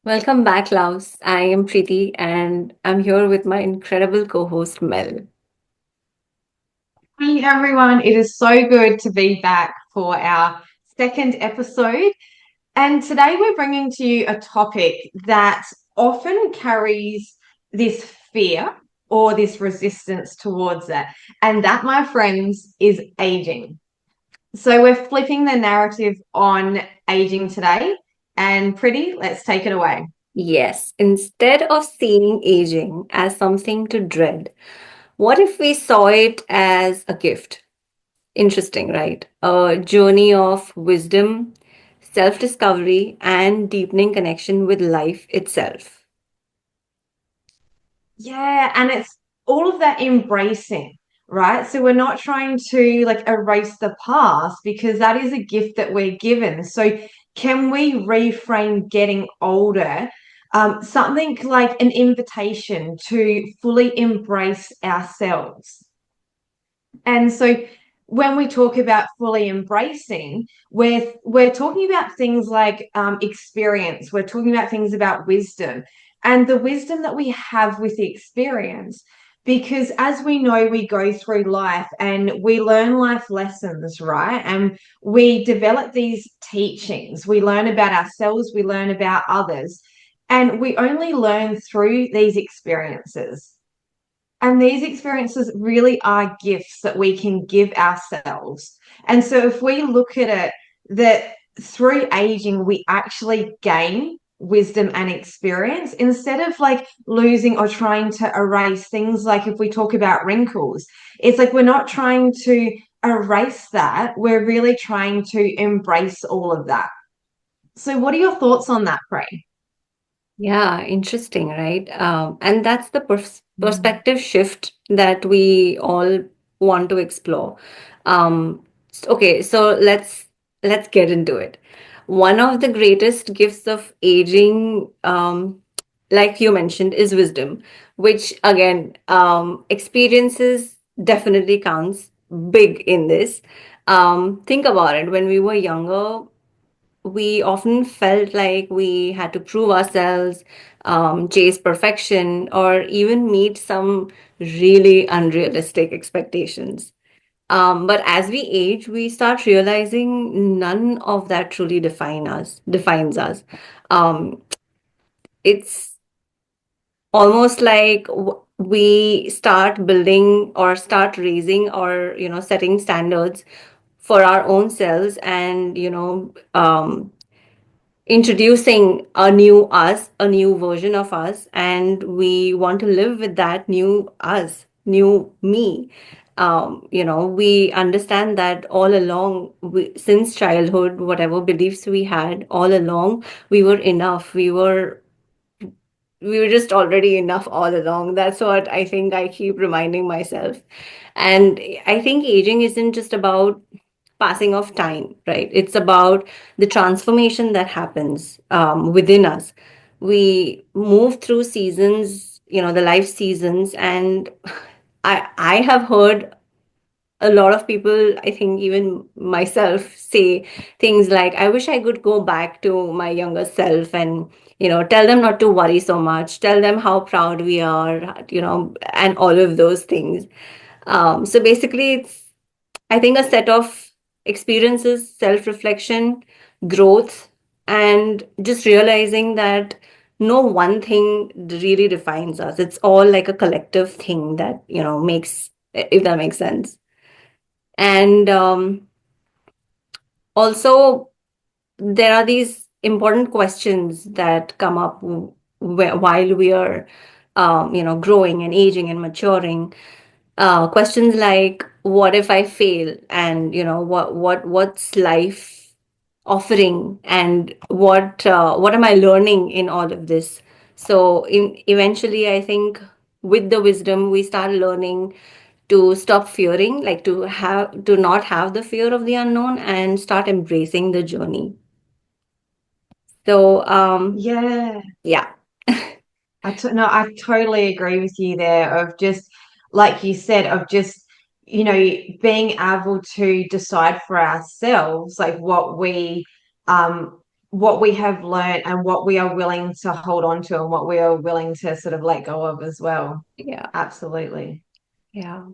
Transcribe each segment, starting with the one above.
Welcome back, loves. I am Preeti and I'm here with my incredible co host, Mel. Hey everyone, it is so good to be back for our second episode. And today we're bringing to you a topic that often carries this fear or this resistance towards it. And that, my friends, is aging. So we're flipping the narrative on aging today. And Pretty, let's take it away. Yes, instead of seeing aging as something to dread, what if we saw it as a gift? Interesting, right? A journey of wisdom, self discovery, and deepening connection with life itself. Yeah, and it's all of that embracing, right? So we're not trying to like erase the past because that is a gift that we're given. So can we reframe getting older? Something like an invitation to fully embrace ourselves. And so when we talk about fully embracing, we're talking about things like experience. We're talking about things about wisdom and the wisdom that we have with the experience. Because as we know, we go through life and we learn life lessons, right? And we develop these teachings. We learn about ourselves, we learn about others, and we only learn through these experiences. And these experiences really are gifts that we can give ourselves. And so if we look at it, that through aging, we actually gain wisdom and experience instead of like losing or trying to erase things. Like if we talk about wrinkles, it's like we're not trying to erase that, we're really trying to embrace all of that. So what are your thoughts on that, Pray? Yeah, interesting, right? And that's the perspective shift that we all want to explore. Okay, so let's get into it. One of the greatest gifts of aging, like you mentioned, is wisdom, which again, experiences definitely counts big in this. Think about it. When we were younger, we often felt like we had to prove ourselves, chase perfection, or even meet some really unrealistic expectations. But as we age, we start realizing none of that truly defines us. Um, it's almost like we start building or start raising or setting standards for our own selves, and introducing a new us, a new version of us, and we want to live with that new us, new me. We understand that all along, since childhood, whatever beliefs we had, all along, we were enough. We were just already enough all along. That's what I think I keep reminding myself. And I think aging isn't just about passing of time, right? It's about the transformation that happens within us. We move through seasons, the life seasons, and I have heard a lot of people, I think even myself, say things like, I wish I could go back to my younger self and, tell them not to worry so much, tell them how proud we are, and all of those things. So basically, it's, I think, a set of experiences, self reflection, growth, and just realizing that no one thing really defines us. It's all like a collective thing that, makes, if that makes sense. And also, there are these important questions that come up while we are, growing and aging and maturing. Questions like, "What if I fail?" And what's life offering? And what am I learning in all of this? So, eventually, I think with the wisdom, we start learning to stop fearing, like to not have the fear of the unknown and start embracing the journey. So, Yeah. yeah. No, I totally agree with you there. Of just like you said, of just being able to decide for ourselves, like what we um what we have learned and what we are willing to hold on to and what we are willing to sort of let go of as well. Yeah. Absolutely. Yeah.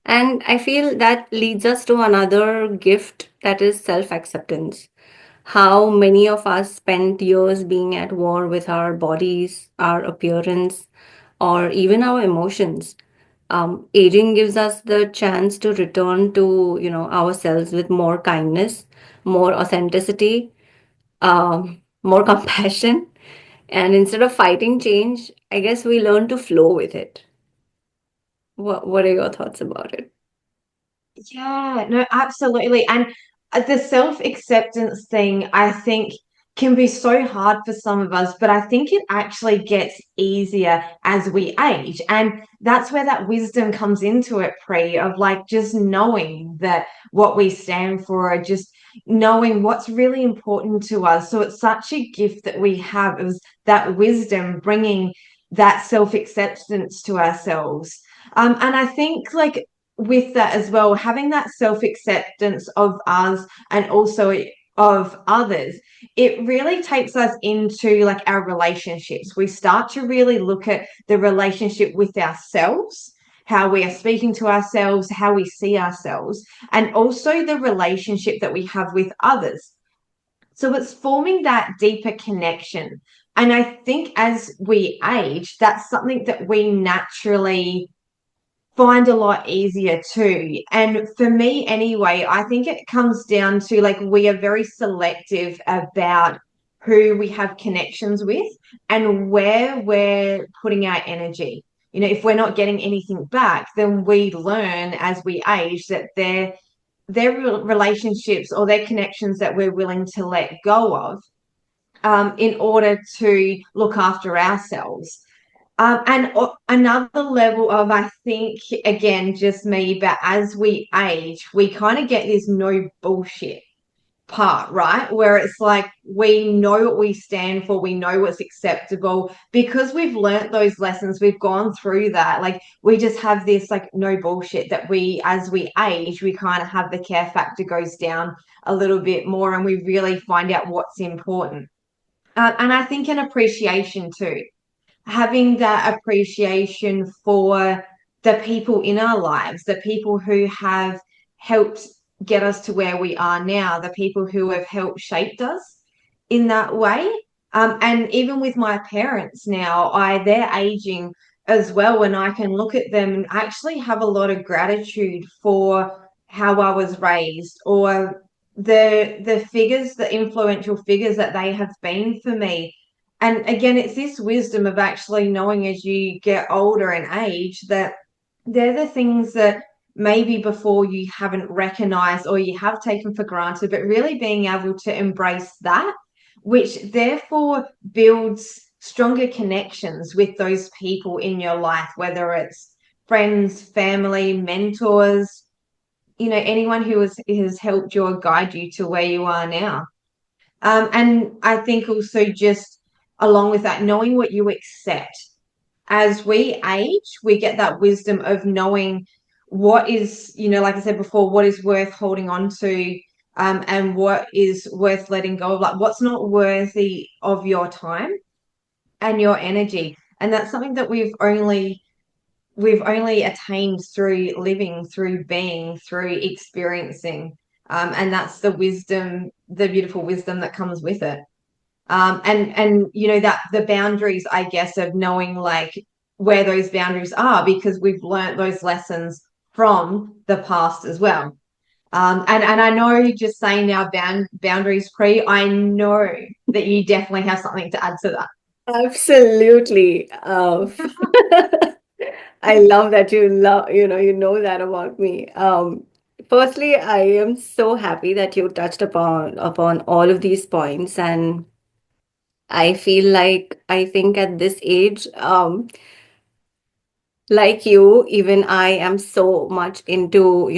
And I feel that leads us to another gift, that is self-acceptance. How many of us spent years being at war with our bodies, our appearance, or even our emotions. Aging gives us the chance to return to, ourselves with more kindness, more authenticity, more compassion. And instead of fighting change, I guess we learn to flow with it. What are your thoughts about it? Yeah, no, absolutely. And the self-acceptance thing, I think, can be so hard for some of us, but I think it actually gets easier as we age. And that's where that wisdom comes into it, Pre, of like just knowing that what we stand for, or just knowing what's really important to us. So it's such a gift that we have, is that wisdom bringing that self-acceptance to ourselves. And I think like with that as well, having that self acceptance of us and also of others, it really takes us into like our relationships. We start to really look at the relationship with ourselves, how we are speaking to ourselves, how we see ourselves, and also the relationship that we have with others. So it's forming that deeper connection. And I think as we age, that's something that we naturally find a lot easier too. And for me, anyway, I think it comes down to like we are very selective about who we have connections with and where we're putting our energy. You know, if we're not getting anything back, then we learn as we age that their relationships or their connections that we're willing to let go of in order to look after ourselves. Another level of, I think, again, just me, but as we age, we kind of get this no bullshit part, right? Where it's like we know what we stand for, we know what's acceptable because we've learnt those lessons, we've gone through that. Like we just have this like no bullshit that we, as we age, we kind of have the care factor goes down a little bit more and we really find out what's important. And I think an appreciation too, having that appreciation for the people in our lives, the people who have helped get us to where we are now, the people who have helped shaped us in that way. And even with my parents now, they're aging as well, and I can look at them and actually have a lot of gratitude for how I was raised or the figures, the influential figures that they have been for me. And again, it's this wisdom of actually knowing as you get older and age that they're the things that maybe before you haven't recognized or you have taken for granted, but really being able to embrace that, which therefore builds stronger connections with those people in your life, whether it's friends, family, mentors, you know, anyone who has helped you or guide you to where you are now. And I think also just along with that, knowing what you accept. As we age, we get that wisdom of knowing what is, you know, like I said before, what is worth holding on to, and what is worth letting go of, like what's not worthy of your time and your energy. And that's something that we've only attained through living, through being, through experiencing. And that's the wisdom, the beautiful wisdom that comes with it. And you know that the boundaries, I guess, of knowing like where those boundaries are because we've learnt those lessons from the past as well. And I know just saying now boundaries pre, I know that you definitely have something to add to that. Absolutely. I love that you know that about me. Firstly, I am so happy that you touched upon all of these points, and I feel like I think at this age, like you, even I am so much into,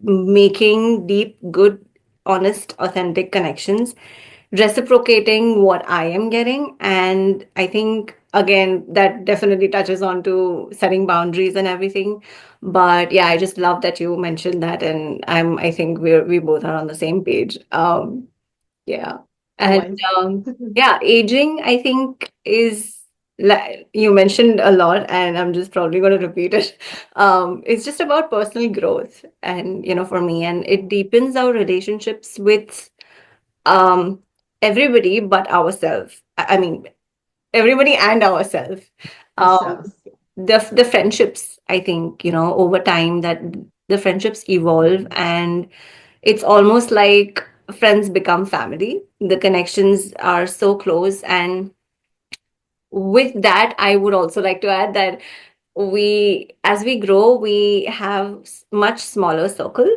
making deep, good, honest, authentic connections, reciprocating what I am getting. And I think, again, that definitely touches on to setting boundaries and everything. But yeah, I just love that you mentioned that. And I think we both are on the same page. Yeah. And Always. yeah, aging, I think, is like you mentioned a lot, and I'm just probably going to repeat it. It's just about personal growth, and for me, and it deepens our relationships with um everybody but ourselves. I mean, everybody and ourselves. Um, Ourselves. the friendships, I think, over time that the friendships evolve, and it's almost like friends become family. The connections are so close. And with that, I would also like to add that as we grow, we have much smaller circle,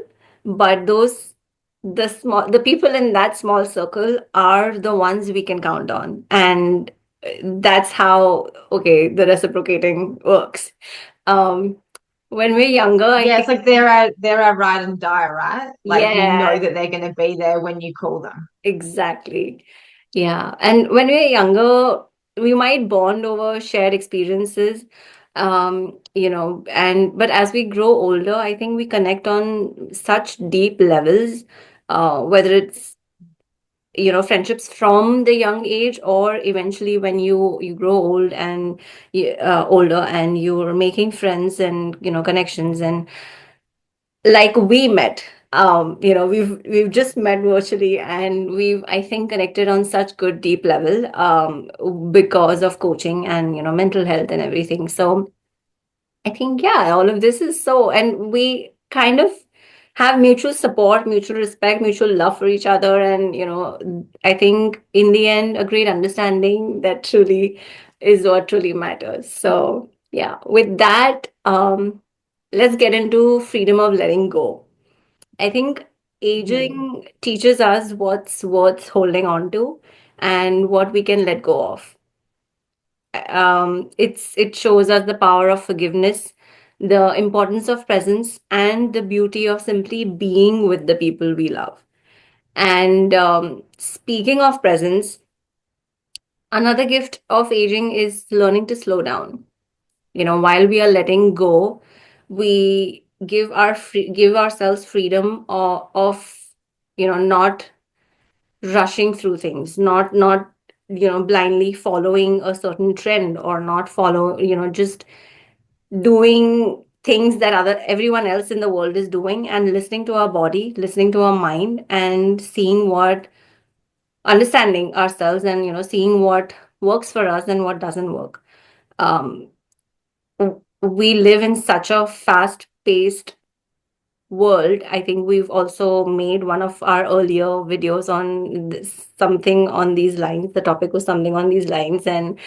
but the people in that small circle are the ones we can count on. And that's how, okay, the reciprocating works. Um, when we're younger, I Yeah, it's think, like they're our ride and die, right? Like you know yeah, that they're going to be there when you call them. exactly. Yeah. And when we're younger, we might bond over shared experiences, and but as we grow older, I think we connect on such deep levels, whether it's, friendships from the young age, or eventually when you grow older, and you're making friends and, connections, and like we met, we've just met virtually, and we've, I think, connected on such good deep level, because of coaching and, mental health and everything. So I think, yeah, all of this is so, and we kind of have mutual support, mutual respect, mutual love for each other, and, I think in the end, a great understanding that truly is what truly matters. So yeah, with that, let's get into freedom of letting go. I think Mm. aging teaches us what's worth holding on to and what we can let go of. It shows us the power of forgiveness, the importance of presence, and the beauty of simply being with the people we love. And speaking of presence, another gift of aging is learning to slow down. While we are letting go, we give ourselves freedom of, not rushing through things, not blindly following a certain trend, or not follow, just doing things that other everyone else in the world is doing, and listening to our body, listening to our mind, and seeing what understanding ourselves, and, seeing what works for us and what doesn't work. um we live in such a fast paced world. I think we've also made one of our earlier videos on something on these lines. The topic was something on these lines, and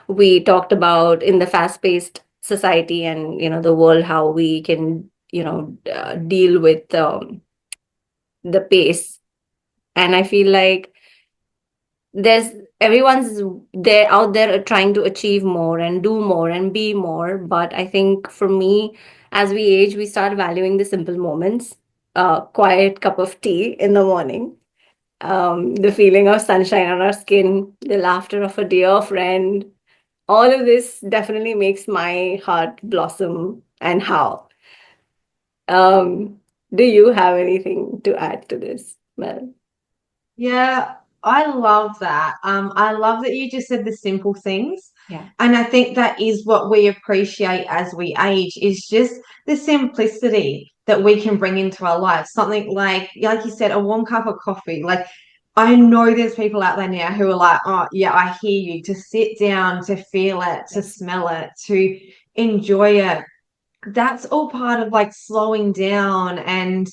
we talked about, in the fast-paced society and, the world, how we can, deal with the pace. And I feel like there's everyone's there out there trying to achieve more and do more and be more, but I think for me, as we age, we start valuing the simple moments. Quiet cup of tea in the morning, the feeling of sunshine on our skin, the laughter of a dear friend. All of this definitely makes my heart blossom. And how, um do you have anything to add to this, Mel? Yeah, I love that. I love that you just said the simple things. Yeah. And I think that is what we appreciate as we age is just the simplicity that we can bring into our lives. Something like you said, a warm cup of coffee. Like I know there's people out there now who are like, oh yeah, I hear you. To sit down, to feel it, to Yes. smell it, to enjoy it. That's all part of like slowing down and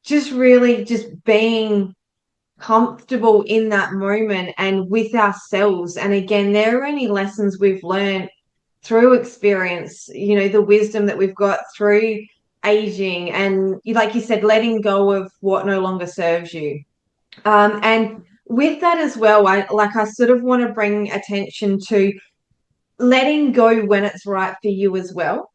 just really just being comfortable in that moment and with ourselves. And again, there are only lessons we've learned through experience, the wisdom that we've got through aging and, like you said, letting go of what no longer serves you. And with that as well, I sort of want to bring attention to letting go when it's right for you as well.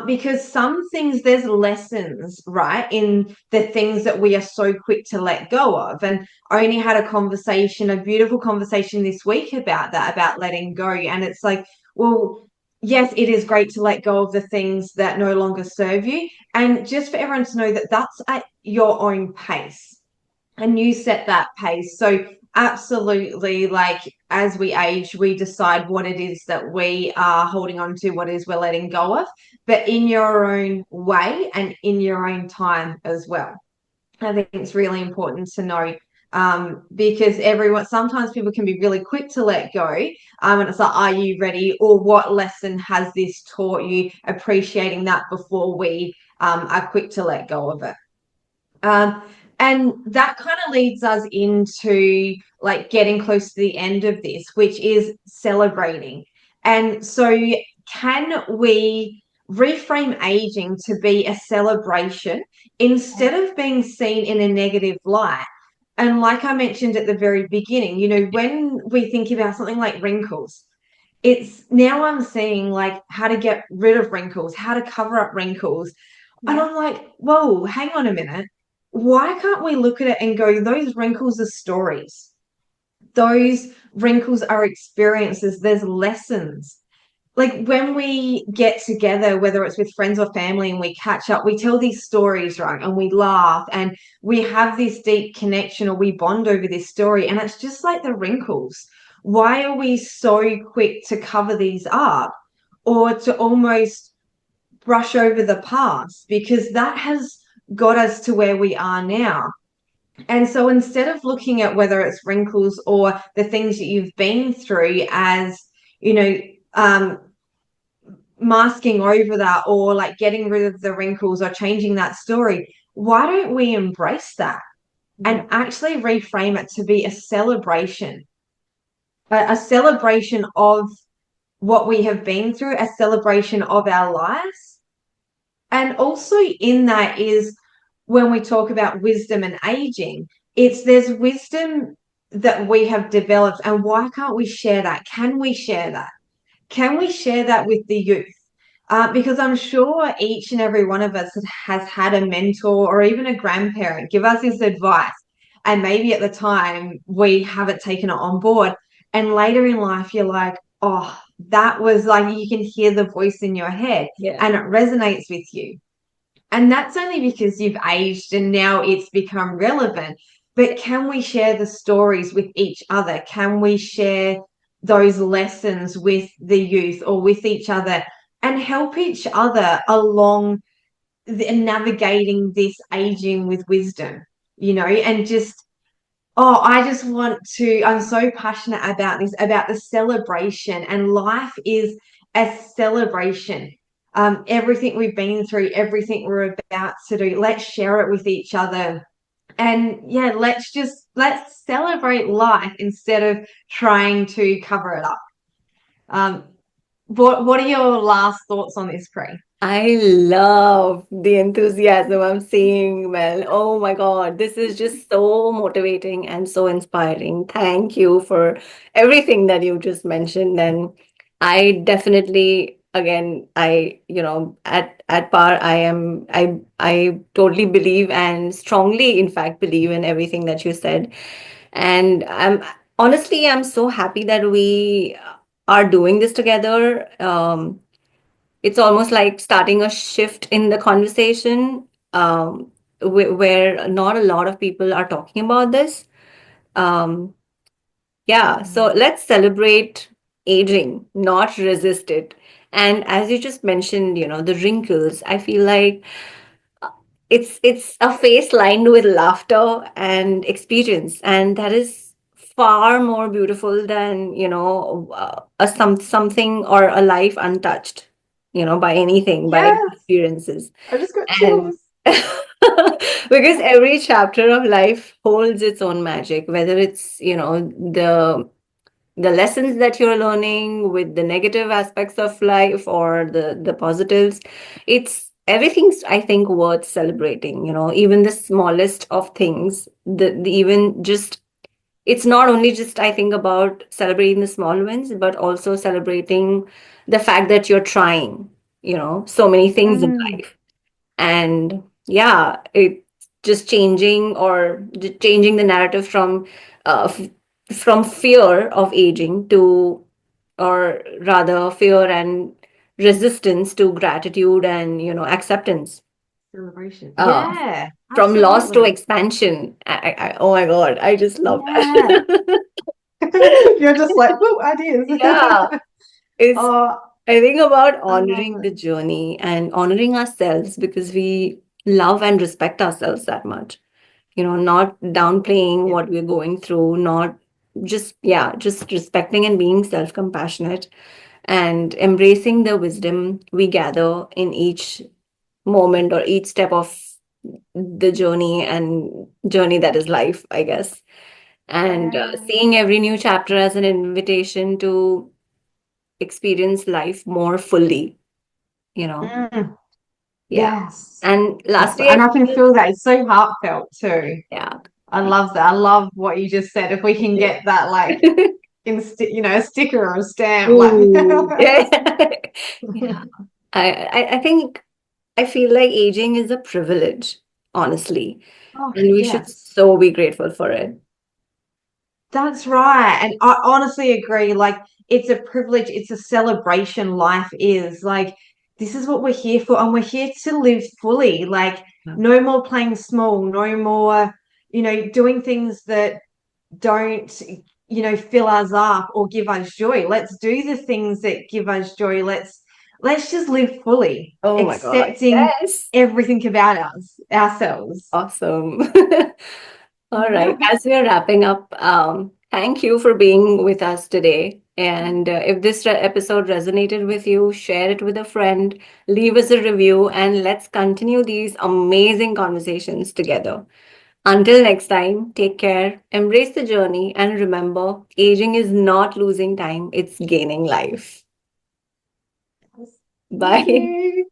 Because some things, there's lessons, right, in the things that we are so quick to let go of. And I only had a beautiful conversation this week about that, about letting go. And it's like, well, yes, it is great to let go of the things that no longer serve you. And just for everyone to know that that's at your own pace and you set that pace. So Absolutely. Like as we age, we decide what it is that we are holding on to, what it is we're letting go of, but in your own way and in your own time as well. I think it's really important to know, because everyone, sometimes people can be really quick to let go. And it's like, are you ready? Or what lesson has this taught you? Appreciating that before we are quick to let go of it. Um, and that kind of leads us into like getting close to the end of this, which is celebrating. And so, can we reframe aging to be a celebration instead of being seen in a negative light? And like I mentioned at the very beginning, when we think about something like wrinkles, it's now I'm seeing like how to get rid of wrinkles, how to cover up wrinkles. And Yeah. I'm like, whoa, hang on a minute. Why can't we look at it and go, those wrinkles are stories? Those wrinkles are experiences. There's lessons. Like when we get together, whether it's with friends or family, and we catch up, we tell these stories, right? And we laugh and we have this deep connection or we bond over this story. And it's just like the wrinkles. Why are we so quick to cover these up or to almost brush over the past? Because that has got us to where we are now. And so instead of looking at whether it's wrinkles or the things that you've been through as, you know, um, masking over that or like getting rid of the wrinkles or changing that story, why don't we embrace that Yeah. and actually reframe it to be a celebration, a celebration of what we have been through, a celebration of our lives? And also in that is when we talk about wisdom and aging, it's there's wisdom that we have developed. And why can't we share that? Can we share that? Can we share that with the youth? Because I'm sure each and every one of us has had a mentor or even a grandparent give us this advice. And maybe at the time we haven't taken it on board. And later in life, you're like, oh, that was like you can hear the voice in your head Yeah. and it resonates with you. And that's only because you've aged and now it's become relevant. But can we share the stories with each other? Can we share those lessons with the youth or with each other and help each other along navigating this aging with wisdom, and just, oh, I just want to, I'm so passionate about this, about the celebration, and life is a celebration. Everything we've been through, everything we're about to do, let's share it with each other. And yeah, let's celebrate life instead of trying to cover it up. Um, what are your last thoughts on this, Cree? I love the enthusiasm I'm seeing, Mel. Oh my God, this is just so motivating and so inspiring. Thank you for everything that you just mentioned. And I definitely, again, at par, I totally believe and strongly, in fact, believe in everything that you said. And I'm so happy that we are doing this together. It's almost like starting a shift in the conversation, where not a lot of people are talking about this. Um, yeah, so Mm. let's celebrate aging, not resist it. And as you just mentioned, the wrinkles, I feel like it's a face lined with laughter and experience, and that is far more beautiful than something or a life untouched, by anything, by any Yes, experiences. I just got And chills. because every chapter of life holds its own magic, whether it's the lessons that you're learning with the negative aspects of life or the positives, it's everything's, I think, worth celebrating, even the smallest of things, the even just it's not only just, I think, about celebrating the small wins, but also celebrating the fact that you're trying, so many things in Mm, life. And yeah, it's just changing the narrative from fear of aging to, or rather fear and resistance to gratitude and acceptance. celebration. uh Yeah. from loss to Absolutely. expansion. Oh my God, I just love Yeah. that. You're just like, whoa, ideas. Yeah, it's, Oh, I think about I love honoring the it. journey and honoring ourselves because we love and respect ourselves that much. Not downplaying Yeah. what we're going through, not just, yeah, just respecting and being self-compassionate and embracing the wisdom we gather in each moment or each step of the journey and journey that is life, I guess. And Yeah. seeing every new chapter as an invitation to experience life more fully, you know. Mm, Yeah. yes. And Yes. lastly, I And I can feel, feel that. It's so heartfelt too. yeah. I love that. I love what you just said. If we can get that, like, a sticker or a stamp, like, Ooh, yeah. Yeah. I think I feel like aging is a privilege, honestly, oh, and we should yes. so be grateful for it. That's right. And I honestly agree. Like, it's a privilege, it's a celebration. Life is like, this is what we're here for. And we're here to live fully. Like, Yeah. no more playing small, no more, doing things that don't, fill us up or give us joy. Let's do the things that give us joy. Let's just live fully, Oh my God. accepting Yes. everything about ourselves. Awesome. All right. As we are wrapping up, thank you for being with us today. And if this episode resonated with you, share it with a friend, leave us a review, and let's continue these amazing conversations together. Until next time, take care, embrace the journey, and remember aging is not losing time, it's gaining life. Thank Bye. you.